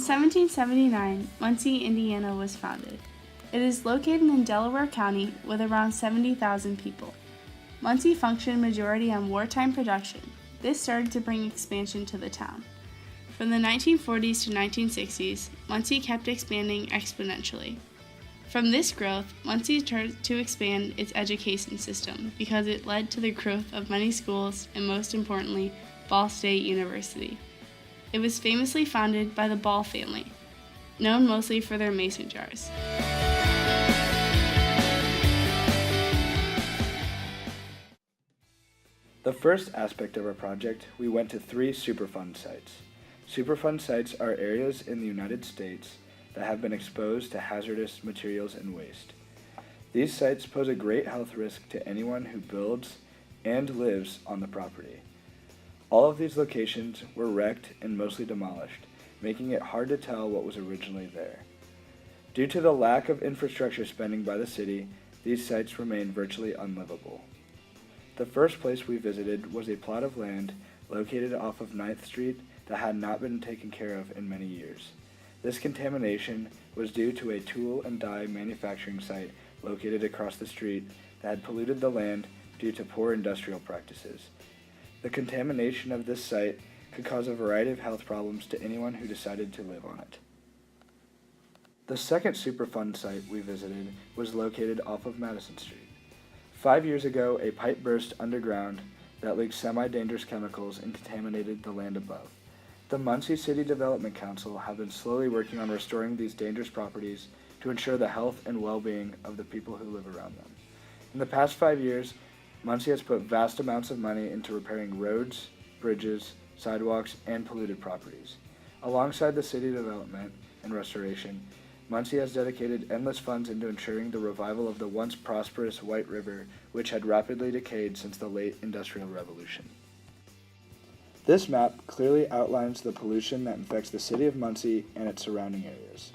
1779, Muncie, Indiana was founded. It is located in Delaware County with around 70,000 people. Muncie functioned majority on wartime production. This started to bring expansion to the town. From the 1940s to 1960s, Muncie kept expanding exponentially. From this growth, Muncie started to expand its education system because it led to the growth of many schools and, most importantly, Ball State University. It was famously founded by the Ball family, known mostly for their mason jars. The first aspect of our project, we went to 3 Superfund sites. Superfund sites are areas in the United States that have been exposed to hazardous materials and waste. These sites pose a great health risk to anyone who builds and lives on the property. All of these locations were wrecked and mostly demolished, making it hard to tell what was originally there. Due to the lack of infrastructure spending by the city, these sites remain virtually unlivable. The first place we visited was a plot of land located off of 9th Street that had not been taken care of in many years. This contamination was due to a tool and die manufacturing site located across the street that had polluted the land due to poor industrial practices. The contamination of this site could cause a variety of health problems to anyone who decided to live on it. The second Superfund site we visited was located off of Madison Street. 5 years ago, a pipe burst underground that leaked semi-dangerous chemicals and contaminated the land above. The Muncie City Development Council have been slowly working on restoring these dangerous properties to ensure the health and well-being of the people who live around them. In the past 5 years, Muncie has put vast amounts of money into repairing roads, bridges, sidewalks, and polluted properties. Alongside the city development and restoration, Muncie has dedicated endless funds into ensuring the revival of the once prosperous White River, which had rapidly decayed since the late Industrial Revolution. This map clearly outlines the pollution that infects the city of Muncie and its surrounding areas.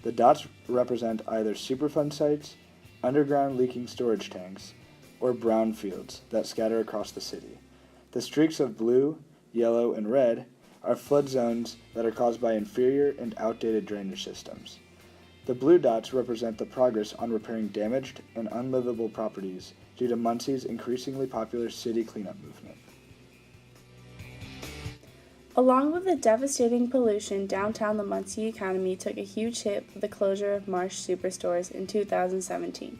The dots represent either Superfund sites, underground leaking storage tanks, or brown fields that scatter across the city. The streaks of blue, yellow, and red are flood zones that are caused by inferior and outdated drainage systems. The blue dots represent the progress on repairing damaged and unlivable properties due to Muncie's increasingly popular city cleanup movement. Along with the devastating pollution, downtown the Muncie economy took a huge hit with the closure of Marsh Superstores in 2017.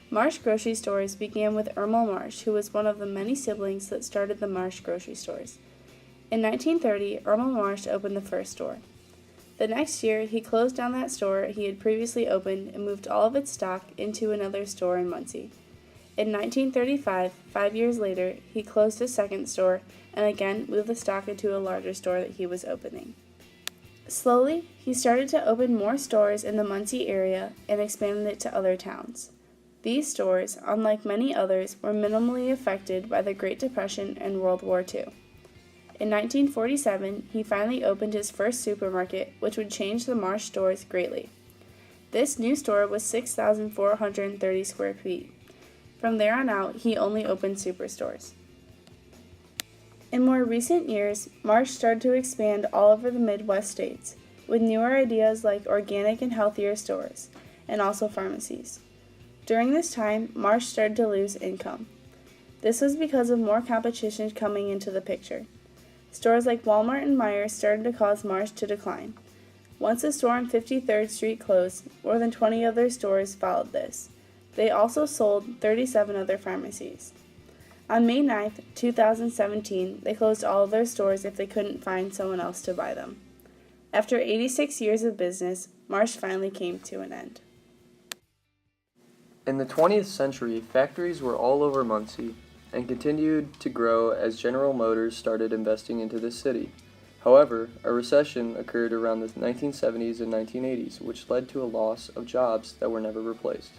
Marsh Grocery Stores began with Ermal Marsh, who was one of the many siblings that started the Marsh Grocery Stores. In 1930, Ermal Marsh opened the first store. The next year, he closed down that store he had previously opened and moved all of its stock into another store in Muncie. In 1935, 5 years later, he closed his second store and again moved the stock into a larger store that he was opening. Slowly, he started to open more stores in the Muncie area and expanded it to other towns. These stores, unlike many others, were minimally affected by the Great Depression and World War II. In 1947, he finally opened his first supermarket, which would change the Marsh stores greatly. This new store was 6,430 square feet. From there on out, he only opened superstores. In more recent years, Marsh started to expand all over the Midwest states, with newer ideas like organic and healthier stores, and also pharmacies. During this time, Marsh started to lose income. This was because of more competition coming into the picture. Stores like Walmart and Meijer started to cause Marsh to decline. Once a store on 53rd Street closed, more than 20 other stores followed this. They also sold 37 other pharmacies. On May 9, 2017, they closed all of their stores if they couldn't find someone else to buy them. After 86 years of business, Marsh finally came to an end. In the 20th century, factories were all over Muncie and continued to grow as General Motors started investing into the city. However, a recession occurred around the 1970s and 1980s, which led to a loss of jobs that were never replaced.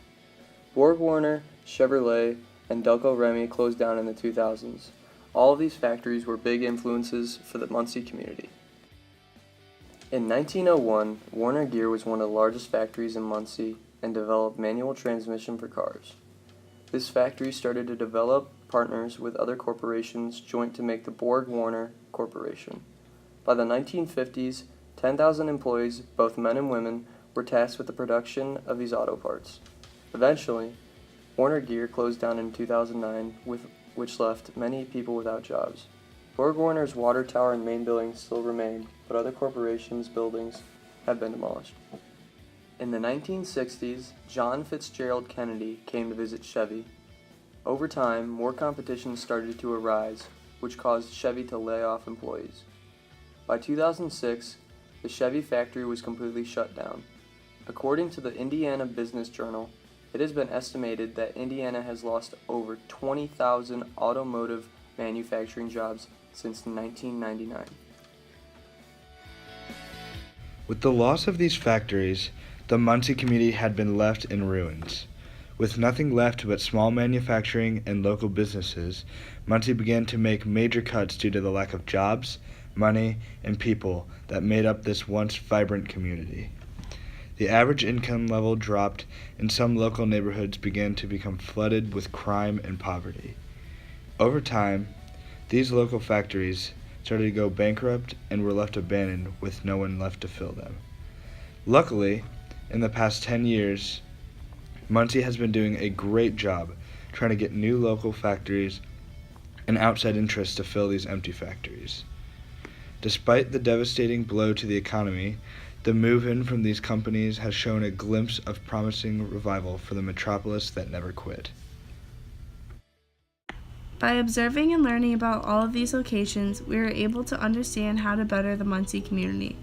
Borg-Warner, Chevrolet, and Delco Remy closed down in the 2000s. All of these factories were big influences for the Muncie community. In 1901, Warner Gear was one of the largest factories in Muncie and developed manual transmission for cars. This factory started to develop partners with other corporations joint to make the Borg-Warner Corporation. By the 1950s, 10,000 employees, both men and women, were tasked with the production of these auto parts. Eventually, Warner Gear closed down in 2009, which left many people without jobs. Borg Warner's water tower and main buildings still remain, but other corporations' buildings have been demolished. In the 1960s, John Fitzgerald Kennedy came to visit Chevy. Over time, more competition started to arise, which caused Chevy to lay off employees. By 2006, the Chevy factory was completely shut down. According to the Indiana Business Journal, it has been estimated that Indiana has lost over 20,000 automotive manufacturing jobs since 1999. With the loss of these factories, the Muncie community had been left in ruins. With nothing left but small manufacturing and local businesses, Muncie began to make major cuts due to the lack of jobs, money, and people that made up this once vibrant community. The average income level dropped, and some local neighborhoods began to become flooded with crime and poverty. Over time, these local factories started to go bankrupt and were left abandoned with no one left to fill them. Luckily, in the past 10 years, Muncie has been doing a great job trying to get new local factories and outside interests to fill these empty factories. Despite the devastating blow to the economy, the move-in from these companies has shown a glimpse of promising revival for the metropolis that never quit. By observing and learning about all of these locations, we were able to understand how to better the Muncie community,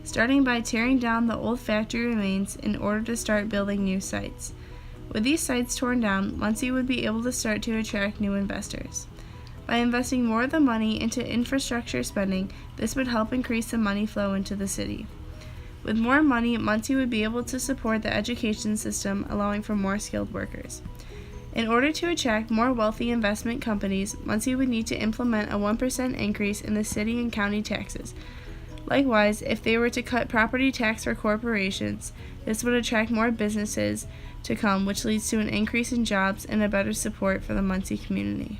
starting by tearing down the old factory remains in order to start building new sites. With these sites torn down, Muncie would be able to start to attract new investors. By investing more of the money into infrastructure spending, this would help increase the money flow into the city. With more money, Muncie would be able to support the education system, allowing for more skilled workers. In order to attract more wealthy investment companies, Muncie would need to implement a 1% increase in the city and county taxes. Likewise, if they were to cut property tax for corporations, this would attract more businesses to come, which leads to an increase in jobs and a better support for the Muncie community.